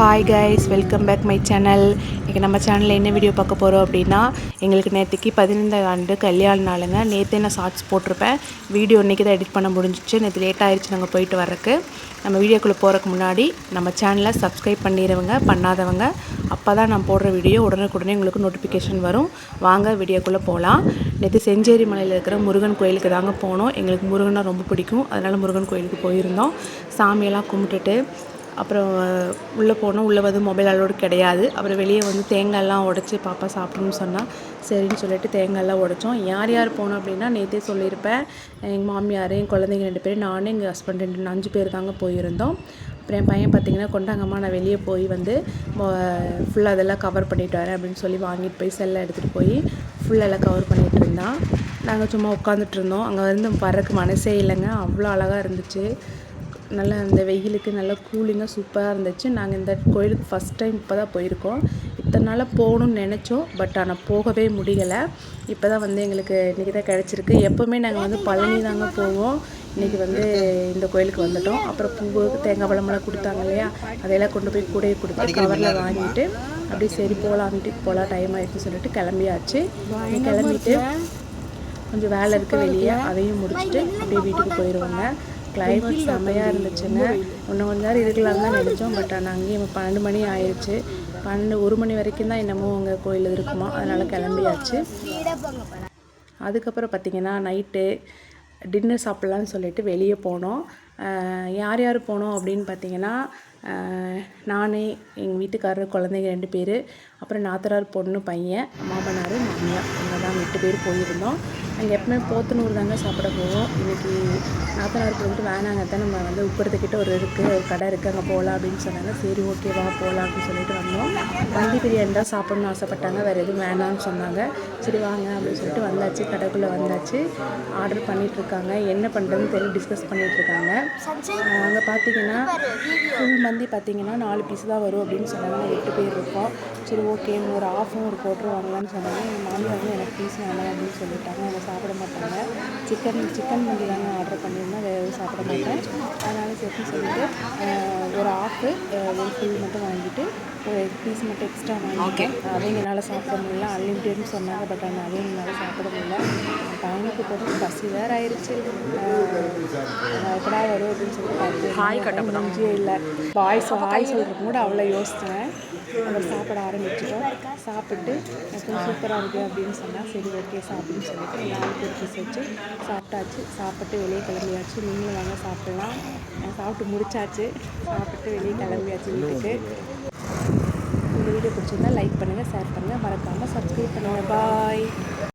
Hi guys, welcome back my channel. இன்றைக்கி நம்ம சேனலில் என்ன வீடியோ பார்க்க போகிறோம் அப்படின்னா, எங்களுக்கு நேற்றுக்கு 15 ஆண்டு கல்யாண நாளுங்க. நேற்றே நான் ஷார்ட்ஸ் போட்டிருப்பேன். வீடியோ இன்றைக்கி தான் எடிட் பண்ண முடிஞ்சிச்சு. நேற்று லேட் ஆகிடுச்சு நாங்கள் போயிட்டு வரக்கு. நம்ம வீடியோக்குள்ளே போகிறதுக்கு முன்னாடி நம்ம சேனலை சப்ஸ்கிரைப் பண்ணிடுவங்க, பண்ணாதவங்க. அப்போ தான் நான் போடுற வீடியோ உடனுக்குடனே உங்களுக்கு நோட்டிஃபிகேஷன் வரும். வாங்க வீடியோக்குள்ளே போகலாம். நேற்று செஞ்சேரி மலையில் இருக்கிற முருகன் கோயிலுக்கு தாங்க போனோம். எங்களுக்கு முருகனா ரொம்ப பிடிக்கும், அதனால் முருகன் கோயிலுக்கு போயிருந்தோம். சாமியெல்லாம் கும்பிட்டுட்டு அப்புறம் உள்ளே போனோம். உள்ளே வந்து மொபைல் அலோடு கிடையாது. அப்புறம் வெளியே வந்து தேங்காயெல்லாம் உடச்சி பாப்பா சாப்பிடணும்னு சொன்னால் சரின்னு சொல்லிட்டு தேங்காயெல்லாம் உடைச்சோம். யார் யார் போனோம் அப்படின்னா, நேற்றே சொல்லியிருப்பேன். எங்கள் மாமியார், என் குழந்தைங்க 2 பேர், நானும் எங்கள் ஹஸ்பண்ட் 5 பேர் தாங்க போயிருந்தோம். அப்புறம் என் பையன் பார்த்திங்கன்னா, கொண்டாங்கம்மா நான் வெளியே போய் வந்து ஃபுல்லாக அதெல்லாம் கவர் பண்ணிட்டு வரேன் அப்படின்னு சொல்லி வாங்கிட்டு போய் செல்லை எடுத்துகிட்டு போய் ஃபுல்லெல்லாம் கவர் பண்ணிகிட்டு இருந்தான். நாங்கள் சும்மா உட்காந்துட்டு இருந்தோம். அங்கே வந்து வரக்கு மனசே இல்லைங்க. அவ்வளோ அழகாக இருந்துச்சு. நல்லா அந்த வெயிலுக்கு நல்லா கூலிங்காக சூப்பராக இருந்துச்சு. நாங்கள் இந்த கோயிலுக்கு ஃபஸ்ட் டைம் இப்போ தான் போயிருக்கோம். இத்தனை நாளாக போகணுன்னு நினச்சோம், பட் ஆனால் போகவே முடியலை. இப்போ தான் வந்து எங்களுக்கு இன்றைக்கி தான் கிடச்சிருக்கு. எப்போவுமே நாங்கள் வந்து பழனி தாங்க போவோம். இன்றைக்கி வந்து இந்த கோயிலுக்கு வந்துட்டோம். அப்புறம் பூவு, தேங்காய் பழமெல்லாம் கொடுத்தாங்க இல்லையா, அதையெல்லாம் கொண்டு போய் கூடையை கொடுத்து கவரில் வாங்கிட்டு அப்படியே சரி போகலாம், வீட்டுக்கு போகலாம், டைம் ஆகிடுச்சுன்னு சொல்லிட்டு கிளம்பியாச்சு. கிளம்பிட்டு கொஞ்சம் வேலை இருக்குது வெளியே, அதையும் முடிச்சுட்டு அப்படியே வீட்டுக்கு போயிடுவோங்க. கிளைமேட் செம்மையாக இருந்துச்சுங்க. இன்னும் கொஞ்சம் நேரம் இருக்கலாம்னு தான் நினச்சோம், பட் ஆனால் அங்கேயும் 12 மணி ஆயிடுச்சு. 1 மணி வரைக்கும் தான் என்னமோ அங்கே கோயில் இருக்குமா, அதனால் கிளம்பியாச்சு. அதுக்கப்புறம் பார்த்திங்கன்னா நைட்டு டின்னர் சாப்பிட்லான்னு சொல்லிட்டு வெளியே போனோம். யார் யார் போனோம் அப்படின்னு பார்த்திங்கன்னா, நான், எங்கள் வீட்டுக்காரர், குழந்தைங்க 2 பேர், அப்புறம் நாத்தனார் பொண்ணு பையன், மாமனார் மாமியார், இவங்க தான் 8 பேர் போயிருந்தோம். நாங்கள் எப்பவுமே போத்தனூர் தாங்க சாப்பிட போவோம். இன்றைக்கி நாத்தனாருக்கு வந்துட்டு வேணாங்க தான், நம்ம வந்து உக்கடத்துக்கிட்ட ஒரு கடை இருக்குது, அங்கே போகலாம் அப்படின்னு சொன்னாங்க. சரி ஓகேவா போகலாம் அப்படின்னு சொல்லிட்டு வந்தோம். மந்தி பிரியாணி தான் சாப்பிட்ணுன்னு ஆசைப்பட்டாங்க, வேறு எதுவும் வேணான்னு சொன்னாங்க. சரி வாங்க அப்படின்னு சொல்லிட்டு வந்தாச்சு. கடைக்குள்ளே வந்தாச்சு. ஆர்டர் பண்ணிகிட்ருக்காங்க. என்ன பண்ணுறதுன்னு தெரியல, டிஸ்கஸ் பண்ணிகிட்ருக்காங்க. அங்கே பார்த்தீங்கன்னா ஃபுல் மந்தி பார்த்தீங்கன்னா 4 பீஸ் தான் வரும் அப்படின்னு சொன்னாங்க. 8 பேர் இருக்கோம். சரி ஓகே, ஒரு ஆஃபும் ஒரு கோட்டரும் வாங்கலாம்னு சொன்னாங்க. எங்கள் மாமியார் வந்து எனக்கு பீஸ் வேணாம் அப்படின்னு சொல்லிட்டாங்க. அவங்க சாப்பிட மாட்டாங்க. சிக்கன் மந்தி தாங்க ஆர்டர் பண்ணியிருந்தேன், வேறு எதுவும் சாப்பிட மாட்டேன். அதனால் சரின்னு சொல்லிட்டு ஒரு ஆஃபு, ஒரு ஃபுல் மட்டும் வாங்கிட்டு ஒரு பீஸ் மட்டும் எக்ஸ்ட்ரா வாங்கிட்டு அதையும் என்னால் சாப்பிட முடியல. அன்லிமிட்டட்னு சொன்னாங்க, பட் ஆனால் அதையும் என்னால் சாப்பிட முடியல. பையனுக்கு போட்டு பசி வேறு ஆயிடுச்சு. எப்படா வரும் அப்படின்னு சொல்லிட்டு முடிஞ்சே இல்லை. ஹாய் சொல்கிறதுக்கு கூட அவ்வளோ யோசித்தேன். அவர் சாப்பிட ஆரம்பிச்சிட்டோம். சாப்பிட்டு கொஞ்சம் சூப்பராக இருக்குது அப்படின்னு சொன்னால் சரி ஓகே சாப்பிடுன்னு சொல்லிட்டு எல்லாருக்கும் ஒரு பீஸ் வச்சு சாப்பிட்டாச்சு. சாப்பிட்டு வெளியே கிளம்பியாச்சு. நீங்களும் வாங்க சாப்பிட்லாம். சாப்பிட்டு முடிச்சாச்சு. சாப்பிட்டு வெளியே கிளம்பியாச்சு வீட்டுக்கு. இந்த வீடியோ பிடிச்சிருந்தா லைக் பண்ணுங்கள், ஷேர் பண்ணுங்கள், மறக்காமல் சப்ஸ்கிரைப் பண்ணுங்கள். பாய்.